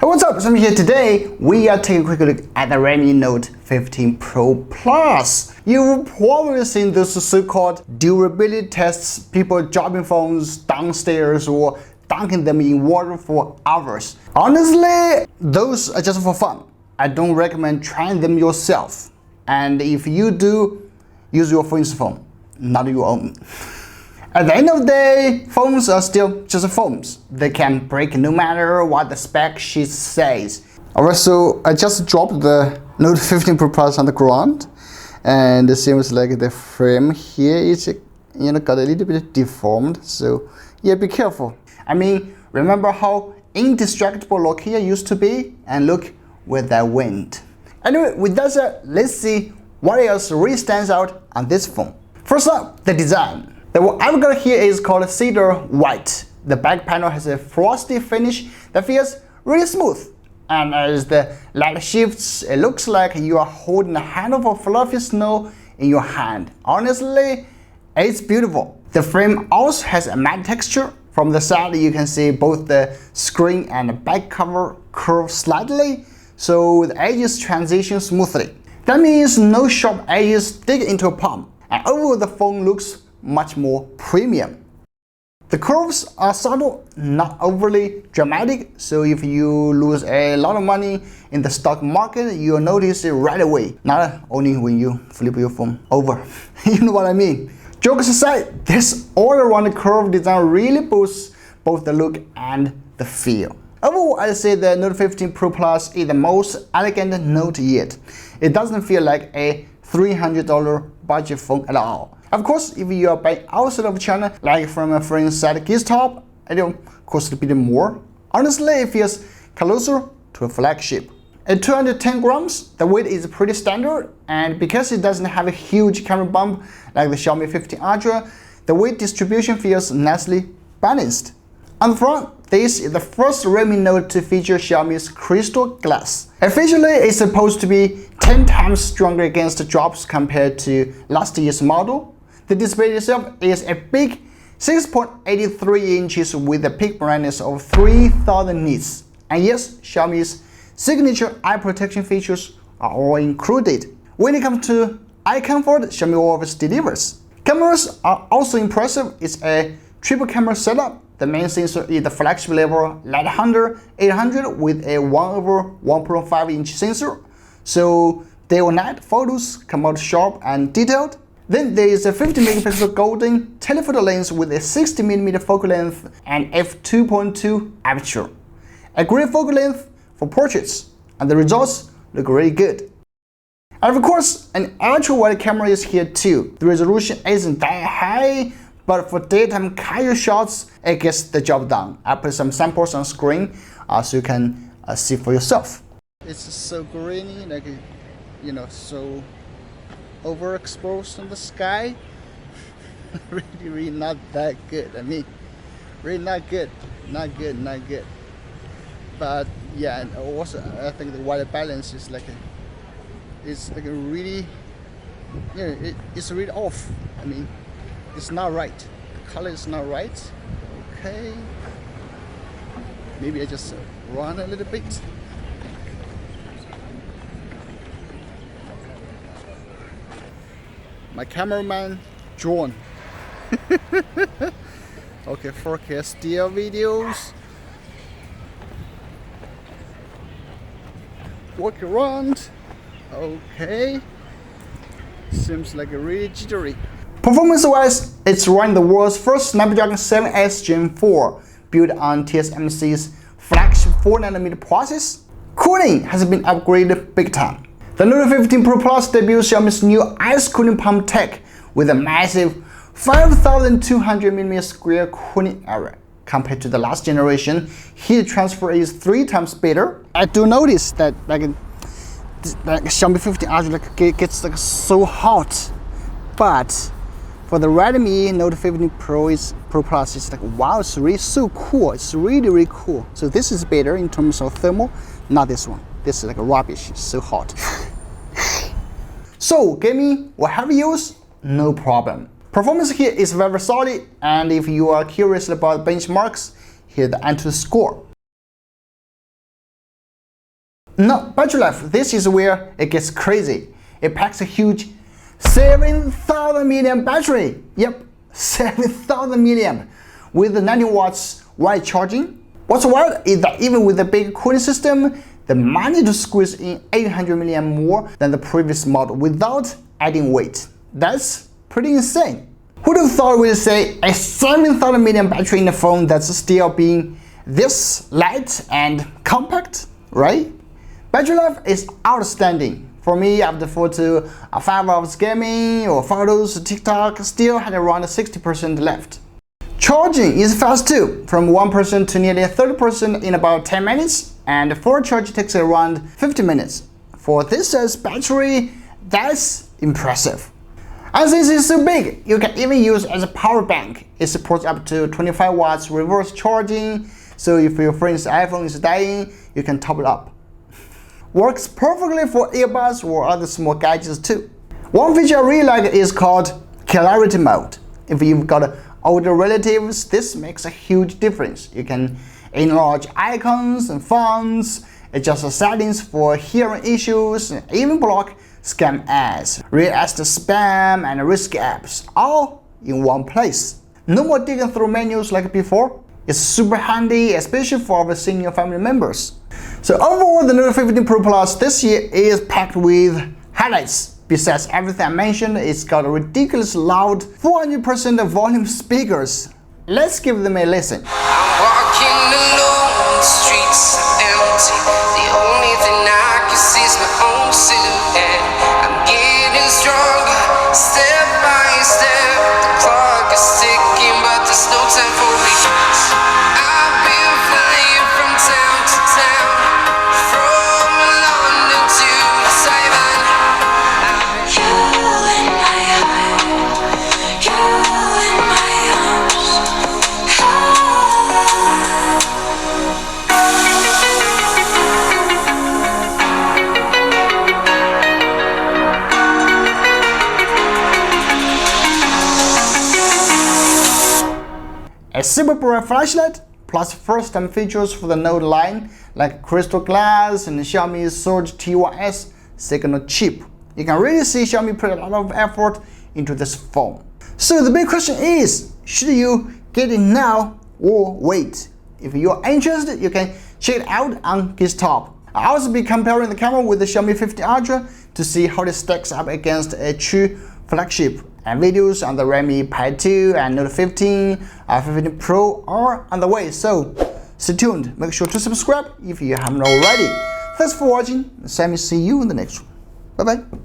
Hey, what's up? So here today we are taking a quick look at the Redmi Note 15 Pro Plus. You've probably seen those so-called durability tests, people dropping phones downstairs or dunking them in water for hours. Honestly, those are just for fun. I don't recommend trying them yourself. And if you do, use your friend's phone, not your own. At the end of the day, phones are still just phones. They can break no matter what the spec sheet says. Alright, so I just dropped the Note 15 Pro Plus on the ground, and it seems like the frame here is, got a little bit deformed. So yeah, be careful. I mean, remember how indestructible Nokia used to be, and look where that went. Anyway, with that said, let's see what else really stands out on this phone. First up, the design. The one I've got here is called Cedar White. The back panel has a frosty finish that feels really smooth. And as the light shifts, it looks like you are holding a handful of fluffy snow in your hand. Honestly, it's beautiful. The frame also has a matte texture. From the side, you can see both the screen and the back cover curve slightly, so the edges transition smoothly. That means no sharp edges dig into a palm, and overall the phone looks much more premium. The curves are subtle, not overly dramatic, so if you lose a lot of money in the stock market, you'll notice it right away, not only when you flip your phone over. You know what I mean? Jokes aside, this all-around curve design really boosts both the look and the feel. Overall, I'd say the Note 15 Pro Plus is the most elegant Note yet. It doesn't feel like a $300 budget phone at all. Of course, if you are buying outside of China, like from a friend's side desktop, it'll cost a bit more. Honestly, it feels closer to a flagship. At 210 grams, the weight is pretty standard, and because it doesn't have a huge camera bump like the Xiaomi 15 Ultra, the weight distribution feels nicely balanced. On the front, this is the first Redmi Note to feature Xiaomi's crystal glass. Officially, it's supposed to be 10 times stronger against drops compared to last year's model. The display itself is a big 6.83 inches with a peak brightness of 3000 nits. And yes, Xiaomi's signature eye protection features are all included. When it comes to eye comfort, Xiaomi always delivers. Cameras are also impressive. It's a triple camera setup. The main sensor is the flagship level Light 800 with a 1/1.5 inch sensor. So day or night photos come out sharp and detailed. Then there is a 50 megapixel golden telephoto lens with a 60mm focal length and f2.2 aperture. A great focal length for portraits, and the results look really good. And of course, an ultra-wide camera is here too. The resolution isn't that high, but for daytime casual shots, it gets the job done. I put some samples on screen so you can see for yourself. It's so grainy, like, so overexposed on the sky. really not that good. I mean, really not good. But yeah, and also I think the white balance is it's really, it's really off. I mean, it's not right. The color is not right. Okay, maybe I just run a little bit. My cameraman John. Okay, 4K still videos. Walk around. Okay. Seems like a really jittery. Performance-wise, it's running the world's first Snapdragon 7S Gen 4, built on TSMC's flagship 4nm process. Cooling has been upgraded big time. The Note 15 Pro Plus debuts Xiaomi's new ice cooling pump tech with a massive 5200mm square cooling area. Compared to the last generation, heat transfer is 3 times better. I do notice that Xiaomi 15 Ultra gets so hot, but for the Redmi Note 15 Pro Plus, it's wow, it's really so cool. It's really cool. So this is better in terms of thermal, not this one. This is rubbish. It's so hot. So gaming or heavy use, no problem. Performance here is very solid, and if you are curious about benchmarks, here's the Antutu score. No, battery life, this is where it gets crazy. It packs a huge 7,000 milliamp battery. Yep, 7,000 milliamp with the 90 watts wide charging. What's wild is that even with the big cooling system, they managed to squeeze in 800 milliamp more than the previous model without adding weight. That's pretty insane. Who'd have thought we'd say a 7,000 milliamp battery in a phone that's still being this light and compact, right? Battery life is outstanding. For me, after 4 to 5 hours gaming or photos, TikTok still had around 60% left. Charging is fast too, from 1% to nearly 30% in about 10 minutes, and full charge takes around 50 minutes. For this size battery, that's impressive. And since it's so big, you can even use it as a power bank. It supports up to 25 watts reverse charging, so if your friend's iPhone is dying, you can top it up. Works perfectly for earbuds or other small gadgets too. One feature I really like is called clarity mode. If you've got older relatives, this makes a huge difference. You can enlarge icons and fonts, adjust the settings for hearing issues, and even block scam ads, react to spam and risky apps, all in one place. No more digging through menus like before. It's super handy, especially for our senior family members. So overall, the Note 15 Pro Plus this year is packed with highlights. Besides everything I mentioned, it's got a ridiculous loud 400% volume speakers. Let's give them a listen. I'm walking alone, the streets are empty. The only thing I can see is my own silhouette. I'm getting stronger, step by step. The clock is ticking, but there's no time for regrets. I've been flying from town to town, from London to Taiwan. You in my heart, you in my arms. A super bright flashlight, plus first-time features for the Note line like crystal glass and Xiaomi's Surge T1S signal chip. You can really see Xiaomi put a lot of effort into this phone. So the big question is, should you get it now or wait? If you're interested, you can check it out on GitHub. I'll also be comparing the camera with the Xiaomi 15 Ultra to see how it stacks up against a true flagship, and videos on the Redmi PavoTube and Note 15, 15 Pro are on the way, so stay tuned. Make sure to subscribe if you haven't already. Thanks for watching. Sammy, see you in the next one. Bye bye.